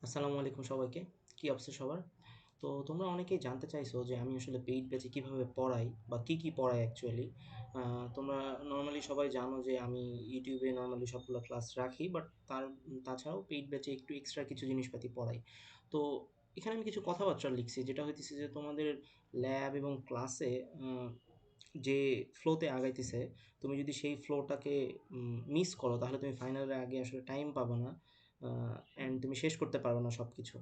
আসসালামু আলাইকুম সবাইকে। কি অবস্থা সবার? তো তোমরা অনেকেই জানতে চাইছো যে আমি আসলে পেইড ব্যাচে কিভাবে পড়াই বা কি পড়াই অ্যাকচুয়ালি। তোমরা নরমালি সবাই জানো যে আমি YouTube এ নরমালি সবগুলো ক্লাস রাখি। বাট তাছাড়াও পেইড ব্যাচে একটু এক্সট্রা কিছু জিনিসপাতি পড়াই। তো এখানে আমি কিছু কথাবার্তা লিখছি যেটা হইতেছে যে তোমাদের ল্যাব এবং ক্লাসে আ যে ফ্লোতে আগাইতেছে, তুমি যদি সেই ফ্লোটাকে মিস করো তাহলে তুমি ফাইনালের আগে আসলে টাইম পাবা না। অ্যান্ড তুমি শেষ করতে পারবে না সবকিছু।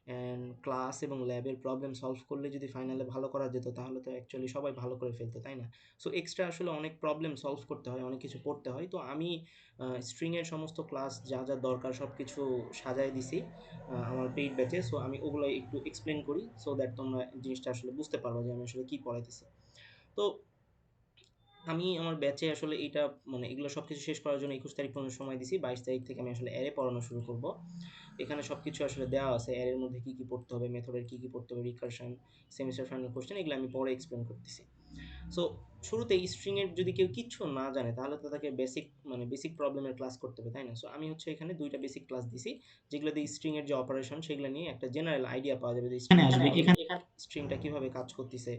অ্যান্ড ক্লাস এবং ল্যাবের প্রবলেম সলভ করলে যদি ফাইনালে ভালো করা যেত তাহলে তো অ্যাকচুয়ালি সবাই ভালো করে ফেলতো, তাই না? সো এক্সট্রা আসলে অনেক প্রবলেম সলভ করতে হয়, অনেক কিছু পড়তে হয়। তো আমি স্ট্রিংয়ের সমস্ত ক্লাস যা দরকার সবকিছু সাজায় দিছি আমার পেইড ব্যাচে। সো আমি ওগুলো একটু এক্সপ্লেইন করি সো দ্যাট তোমরা জিনিসটা আসলে বুঝতে পারবা যে আমি আসলে কি পড়াইতেছি। তো আমি আমার ব্যাচে আসলে এইটা মানে এগুলো সবকিছু শেষ করার জন্য ২১ তারিখ পর্যন্ত সময় দিছি। ২২ তারিখ থেকে আমি আসলে অ্যারে পড়ানো শুরু করব। এখানে সবকিছু আসলে দেওয়া আছে। অ্যারের মধ্যে কি পড়তে হবে, মেথডের কি পড়তে হবে, রিকারশন, সেমিস্টার ফাইনাল কোয়েশ্চেন এগুলো আমি পরে এক্সপ্লেইন করতেছি। সো শুরুতেই স্ট্রিং এর যদি কেউ কিচ্ছু না জানে তাহলে তো তাকে বেসিক প্রবলেমের ক্লাস করতে হবে, তাই না? সো আমি হচ্ছে এখানে ২ টা বেসিক ক্লাস দিছি। যেগুলো দিয়ে স্ট্রিং এর যে অপারেশন সেগুলো নিয়ে একটা জেনারেল আইডিয়া পাওয়া যাবে যে স্ট্রিংটা কিভাবে কাজ করতেছে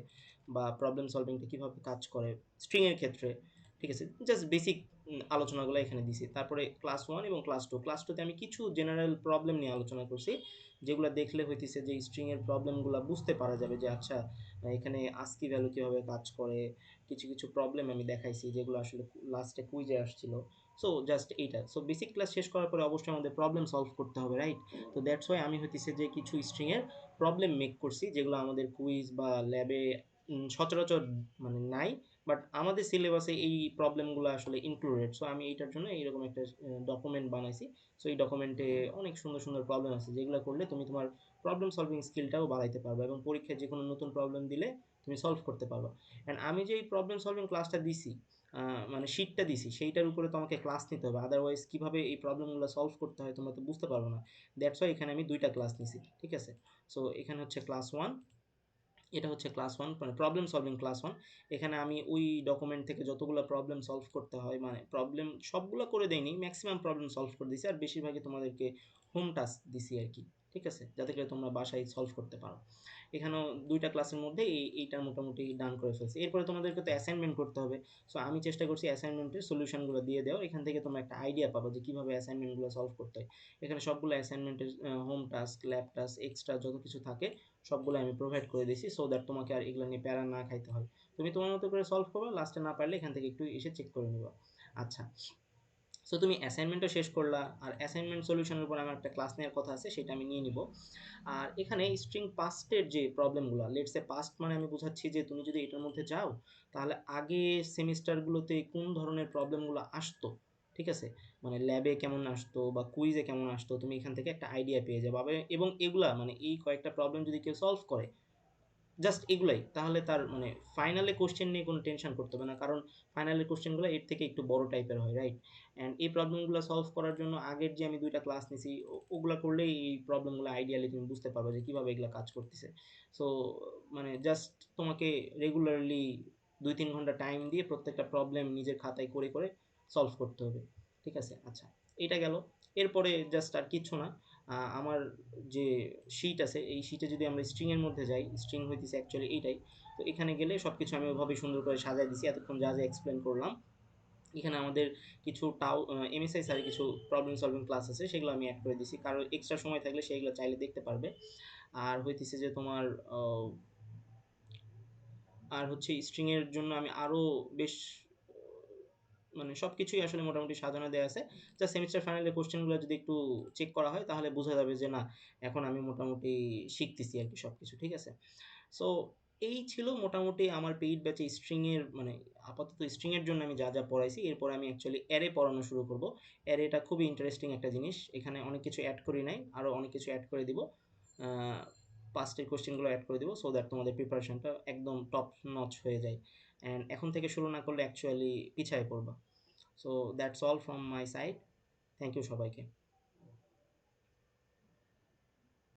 বা প্রবলেম সলভিং টা কিভাবে কাজ করে স্ট্রিং এর ক্ষেত্রে। ঠিক আছে? জাস্ট বেসিক আলোচনাগুলো এখানে দিছি। তারপরে ক্লাস 1 এবং ক্লাস 2। ক্লাস 2 তে আমি কিছু জেনারেল প্রবলেম নিয়ে আলোচনা করছি। যেগুলা দেখলে হইতেছে যে স্ট্রিং এর প্রবলেমগুলা বুঝতে পারা যাবে যে আচ্ছা এখানে ASCII ভ্যালু কিভাবে কাজ করে। কিছু প্রবলেম আমি দেখাইছি যেগুলো আসলে লাস্টে কুইজে আসছিল। সো জাস্ট এইটা। সো বেসিক ক্লাস শেষ করার পরে অবশ্যই আমাদের প্রবলেম সলভ করতে হবে, রাইট? তো দ্যাটস ওয়াই আমি হইতেছে যে কিছু স্ট্রিং এর প্রবলেম মেক করছি যেগুলো আমাদের কুইজ বা ল্যাবে সচরাচর মানে নাই। বাট আমাদের সিলেবাসে এই প্রবলেমগুলো আসলে ইনক্লুডেড। সো আমি এইটার জন্য এইরকম একটা ডকুমেন্ট বানাইছি। সো এই ডকুমেন্টে অনেক সুন্দর প্রবলেম আছে যেগুলো করলে তুমি তোমার প্রবলেম সলভিং স্কিলটাও বাড়াইতে পারবে এবং পরীক্ষায় যেকোনো নতুন প্রবলেম দিলে তুমি সলভ করতে পারবা। অ্যান্ড আমি যে এই প্রবলেম সলভিং ক্লাসটা দিছি, মানে শিটটা দিছি সেইটার উপরে তোমাকে ক্লাস নিতে হবে। আদারওয়াইজ কিভাবে এই প্রবলেমগুলো সলভ করতে হয় তোমরা তো বুঝতে পারবে না। দ্যাটস ওয়াই এখানে আমি ২ টা ক্লাস নিছি। ঠিক আছে? সো এখানে হচ্ছে ক্লাস 1, এটা হচ্ছে ক্লাস 1 মানে প্রবলেম সলভিং ক্লাস 1। এখানে আমি ওই ডকুমেন্ট থেকে যতগুলো প্রবলেম সলভ করতে হয় মানে প্রবলেম সবগুলো করে দেইনি, ম্যাক্সিমাম প্রবলেম সলভ করে দিছি। আর বেশিরভাগই তোমাদেরকে হোম টাস্ক দিছি আরকি। ঠিক আছে? যাতে করে তোমরা বাসায় সলভ করতে পারো। এখানেও ২ টা ক্লাসের মধ্যে এইটা মোটামুটি ডান করে ফেলছি। এরপরে তোমাদেরকে তো অ্যাসাইনমেন্ট করতে হবে। সো আমি চেষ্টা করছি অ্যাসাইনমেন্টের সলিউশনগুলো দিয়ে দেওয়ার। এখান থেকে তোমরা একটা আইডিয়া পাবা যে কিভাবে অ্যাসাইনমেন্টগুলো সলভ করতে হয়। এখানে সবগুলো অ্যাসাইনমেন্টের home task, lab task, extra যত কিছু থাকে সবগুলো আমি প্রোভাইড করে দিছি সো দ্যাট তোমাকে আর এগুলো নিয়ে প্যারা না খাইতে হয়। তুমি তোমার মতো করে সলভ করবা, লাস্টে না পারলে এখান থেকে একটু এসে চেক করে নিবা। আচ্ছা, সো তুমি অ্যাসাইনমেন্টও শেষ করলা আর অ্যাসাইনমেন্ট সলিউশনের উপর আমার একটা ক্লাস নেওয়ার কথা আছে সেটা আমি নিয়ে নিব। আর এখানে স্ট্রিং পাস্টের যে প্রবলেমগুলো, লেটস সে পাস্ট মানে আমি বোঝাচ্ছি যে তুমি যদি এটার মধ্যে যাও তাহলে আগে সেমিস্টারগুলোতে কোন ধরনের প্রবলেমগুলো আসতো, ঠিক আছে? মানে ল্যাবে কেমন আসতো বা কুইজে কেমন আসতো তুমি এখান থেকে একটা আইডিয়া পেয়ে যাবে। এবং এগুলা মানে এই কয়েকটা প্রবলেম যদি কেউ সলভ করে জাস্ট এগুলাই তাহলে তার মানে ফাইনালে কোশ্চেন নিয়ে কোনো টেনশন করতে হবে না, কারণ ফাইনালের কোশ্চেনগুলো এর থেকে একটু বড় টাইপের হয়, রাইট? অ্যান্ড এই প্রবলেমগুলো সলভ করার জন্য আগের যে আমি ২ টা ক্লাস নিছি ওগুলা করলেই এই প্রবলেমগুলো আইডিয়ালি তুমি বুঝতে পারবে যে কিভাবে এগুলা কাজ করতেছে। সো মানে জাস্ট তোমাকে রেগুলারলি ২-৩ ঘন্টা টাইম দিয়ে প্রত্যেকটা প্রবলেম নিজের খাতায় করে সলভ করতে হবে। ঠিক আছে? আচ্ছা, এটা গেল। এরপরে জাস্ট আর কিচ্ছু না। আমার যে শিট আছে এই শিটে যদি আমরা স্ট্রিং এর মধ্যে যাই, স্ট্রিং হইতেছে অ্যাকচুয়ালি এইটাই। তো এখানে গেলে সবকিছু আমি ওভাবে সুন্দর করে সাজায় দিছি এতক্ষণ যা এক্সপ্লেন করলাম। এখানে আমাদের কিছু এমএসআই স্যারের কিছু প্রবলেম সলভিং ক্লাস আছে সেগুলো আমি এড করে দিছি। কারো এক্সট্রা সময় থাকলে সেগুলো চাইলে দেখতে পারবে। আর হইতেছে যে তোমার আর হচ্ছে স্ট্রিং এর জন্য আমি আরো বেশ মানে সবকিছুই আসলে মোটামুটি সাজানো দেয়া আছে। জাস্ট সেমিস্টার ফাইনালের কোয়েশ্চেনগুলো যদি একটু চেক করা হয় তাহলে বোঝা যাবে যে না, এখন আমি মোটামুটি শিখতেছি আরকি সবকিছু। ঠিক আছে? সো এই ছিল মোটামুটি আমার পেইড ব্যাচে স্ট্রিং এর মানে আপাতত স্ট্রিং এর জন্য আমি যা পড়াইছি। এরপর আমি অ্যাকচুয়ালি অ্যারে পড়ানো শুরু করব। অ্যারেটা খুবই ইন্টারেস্টিং একটা জিনিস। এখানে অনেক কিছু এড করি নাই। আরো অনেক কিছু এড করে দিব। আ পাস্টের কোয়েশ্চেনগুলো এড করে দিব সো দ্যাট তোমাদের প্রিপারেশনটা একদম টপ নচ হয়ে যায়। অ্যান্ড এখন থেকে শুরু না করলে অ্যাকচুয়ালি পিছায়ে পড়বা। So that's all from my side. Thank you সবাইকে।